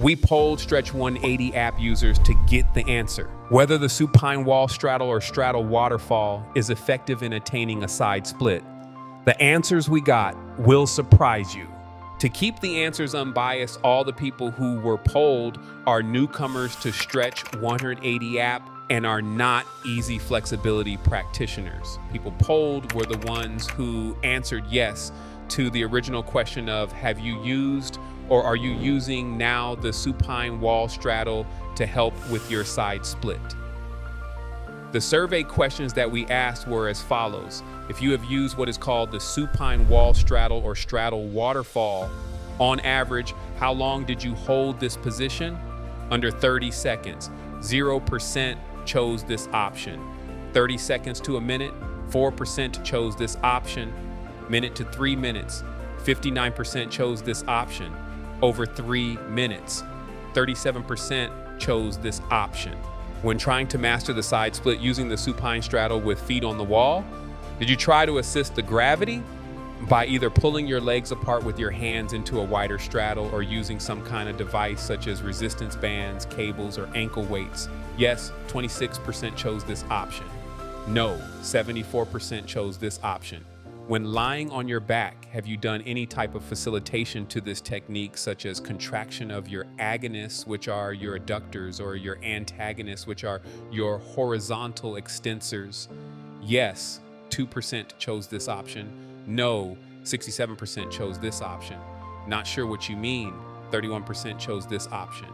We polled Stretch 180 app users to get the answer. Whether the Supine Wall Straddle or Straddle Waterfall is effective in attaining a side split. The answers we got will surprise you. To keep the answers unbiased, all the people who were polled are newcomers to Stretch 180 app and are not EasyFlexibility practitioners. People polled were the ones who answered yes to the original question of, have you used or are you using now the Supine Wall Straddle to help with your side split? The survey questions that we asked were as follows. If you have used what is called the Supine Wall Straddle or Straddle Waterfall, on average, how long did you hold this position? Under 30 seconds. 0% chose this option. 30 seconds to a minute, 4% chose this option. Minute to 3 minutes, 59% chose this option. Over 3 minutes, 37% chose this option. When trying to master the side split using the supine straddle with feet on the wall, did you try to assist the gravity by either pulling your legs apart with your hands into a wider straddle or using some kind of device such as resistance bands, cables, or ankle weights? Yes, 26% chose this option. No, 74% chose this option. When lying on your back, have you done any type of facilitation to this technique, such as contraction of your agonists, which are your adductors, or your antagonists, which are your horizontal extensors? Yes, 2% chose this option. No, 67% chose this option. Not sure what you mean, 31% chose this option.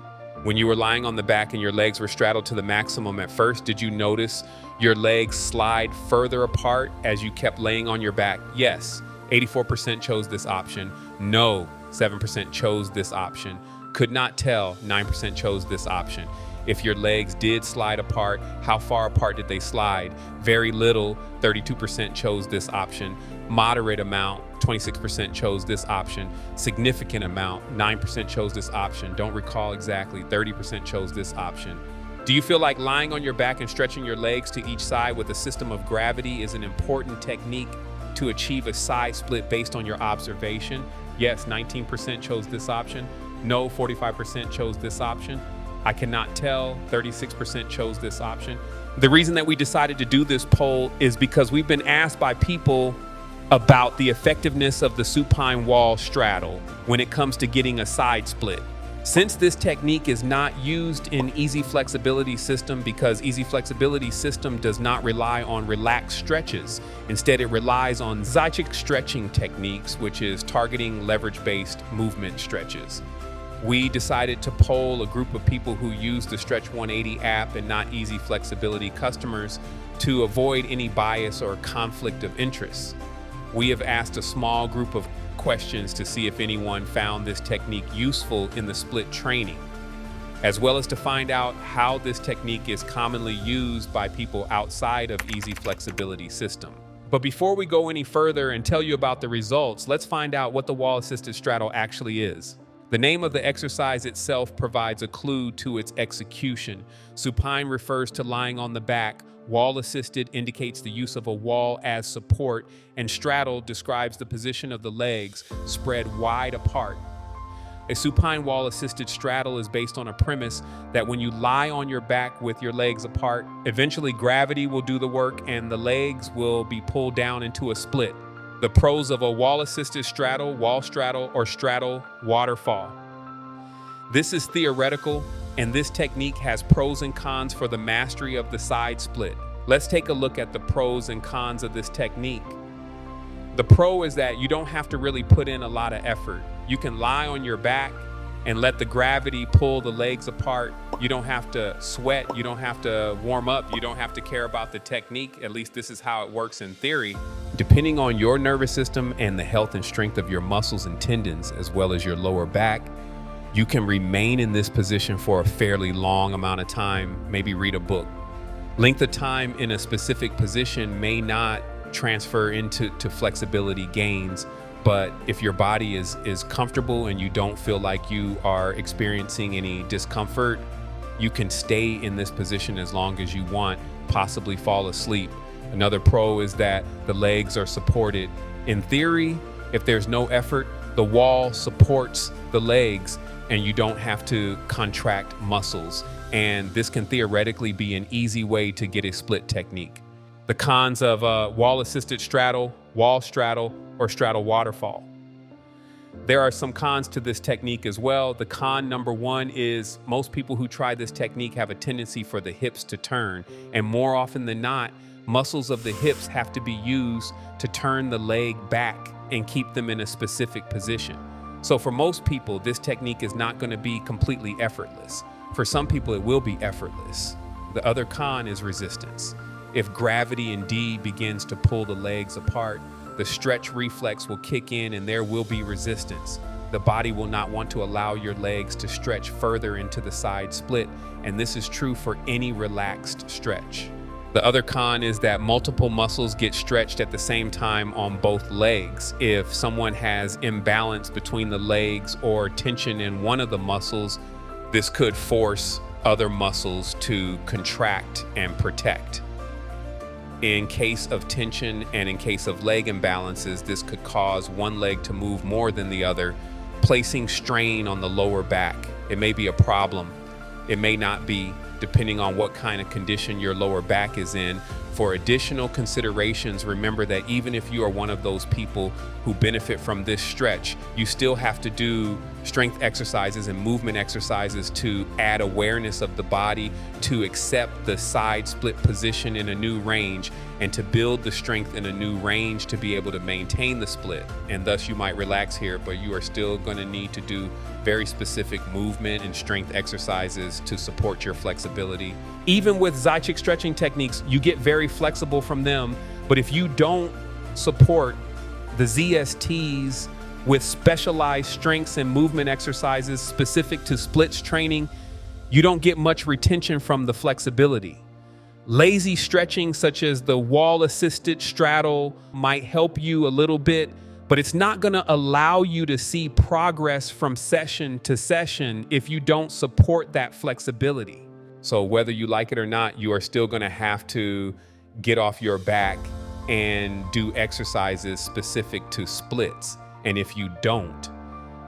When you were lying on the back and your legs were straddled to the maximum at first, did you notice your legs slide further apart as you kept laying on your back? Yes, 84% chose this option. No, 7% chose this option. Could not tell, 9% chose this option. If your legs did slide apart, how far apart did they slide? Very little, 32% chose this option. Moderate amount, 26% chose this option. Significant amount, 9% chose this option. Don't recall exactly, 30% chose this option. Do you feel like lying on your back and stretching your legs to each side with a system of gravity is an important technique to achieve a side split based on your observation? Yes, 19% chose this option. No, 45% chose this option. I cannot tell, 36% chose this option. The reason that we decided to do this poll is because we've been asked by people about the effectiveness of the supine wall straddle when it comes to getting a side split. Since this technique is not used in EasyFlexibility system because EasyFlexibility system does not rely on relaxed stretches. Instead, it relies on Zaichik Stretching Techniques, which is targeting leverage-based movement stretches. We decided to poll a group of people who use the Stretch 180 app and not EasyFlexibility customers to avoid any bias or conflict of interest. We have asked a small group of questions to see if anyone found this technique useful in the split training, as well as to find out how this technique is commonly used by people outside of EasyFlexibility system. But before we go any further and tell you about the results, let's find out what the wall assisted straddle actually is. The name of the exercise itself provides a clue to its execution. Supine refers to lying on the back, wall assisted indicates the use of a wall as support, and straddle describes the position of the legs spread wide apart. A supine wall assisted straddle is based on a premise that when you lie on your back with your legs apart, eventually gravity will do the work and the legs will be pulled down into a split. The pros of a wall-assisted straddle, wall straddle, or straddle waterfall. This is theoretical, and this technique has pros and cons for the mastery of the side split. Let's take a look at the pros and cons of this technique. The pro is that you don't have to really put in a lot of effort. You can lie on your back and let the gravity pull the legs apart. You don't have to sweat, you don't have to warm up, you don't have to care about the technique. At least this is how it works in theory. Depending on your nervous system and the health and strength of your muscles and tendons, as well as your lower back, you can remain in this position for a fairly long amount of time, maybe read a book. Length of time in a specific position may not transfer into flexibility gains, but if your body is comfortable and you don't feel like you are experiencing any discomfort, you can stay in this position as long as you want, possibly fall asleep. Another pro is that the legs are supported. In theory, if there's no effort, The wall supports the legs and you don't have to contract muscles. And this can theoretically be an easy way to get a split technique. The cons of wall assisted straddle, wall straddle, or straddle waterfall. There are some cons to this technique as well. The con number one is most people who try this technique have a tendency for the hips to turn. And more often than not, muscles of the hips have to be used to turn the leg back and keep them in a specific position. So for most people, this technique is not going to be completely effortless. For some people, it will be effortless. The other con is resistance. If gravity indeed begins to pull the legs apart, the stretch reflex will kick in and there will be resistance. The body will not want to allow your legs to stretch further into the side split, and this is true for any relaxed stretch. The other con is that multiple muscles get stretched at the same time on both legs. If someone has imbalance between the legs or tension in one of the muscles, this could force other muscles to contract and protect. In case of tension and in case of leg imbalances, this could cause one leg to move more than the other, placing strain on the lower back. It may be a problem. It may not be, depending on what kind of condition your lower back is in. For additional considerations, remember that even if you are one of those people who benefit from this stretch, you still have to do strength exercises and movement exercises to add awareness of the body, to accept the side split position in a new range, and to build the strength in a new range to be able to maintain the split. And thus you might relax here, but you are still going to need to do very specific movement and strength exercises to support your flexibility. Even with Zaichik Stretching Techniques, you get very flexible from them, but if you don't support the ZSTs with specialized strengths and movement exercises specific to splits training, you don't get much retention from the flexibility. Lazy stretching such as the wall assisted straddle might help you a little bit, but it's not going to allow you to see progress from session to session if you don't support that flexibility. So whether you like it or not, you are still going to have to get off your back and do exercises specific to splits. And if you don't,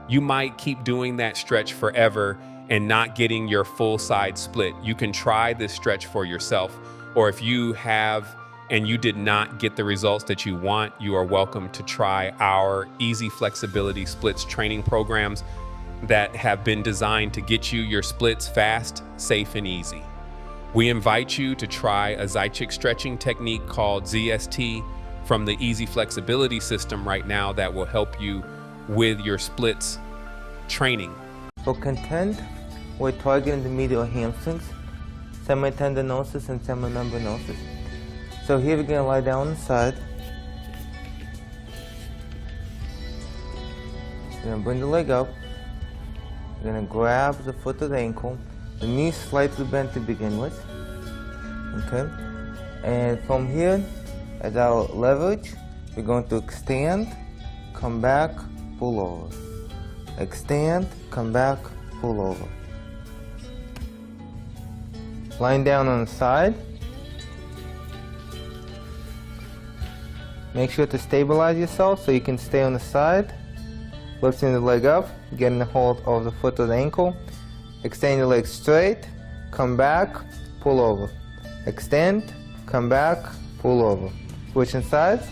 you might keep doing that stretch forever and not getting your full side split. You can try this stretch for yourself, or if you have and you did not get the results that you want, you are welcome to try our EasyFlexibility splits training programs that have been designed to get you your splits fast, safe, and easy. We invite you to try a Zaichik stretching technique called ZST from the EasyFlexibility system right now that will help you with your splits training. For content, we're targeting the medial hamstrings, semitendinosus, and semimembranosus. So here we're going to lie down on the side. We're going to bring the leg up. We're going to grab the foot of the ankle. The knee slightly bent to begin with. Okay? And from here, as our leverage, we're going to extend, come back, pull over. Extend, come back, pull over. Lying down on the side. Make sure to stabilize yourself so you can stay on the side. Lifting the leg up, getting a hold of the foot of the ankle. Extend your leg straight, come back, pull over. Extend, come back, pull over. Switching sides.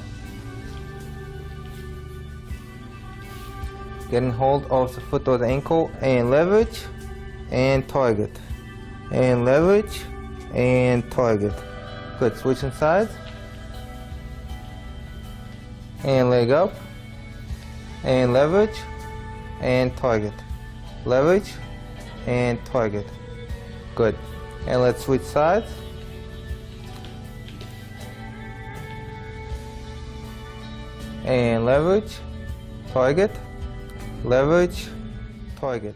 Getting hold of the foot of the ankle and leverage and target. And leverage and target. Good, switching sides. And leg up. And leverage and target. Leverage and target. Good. And let's switch sides. And leverage, target, leverage, target.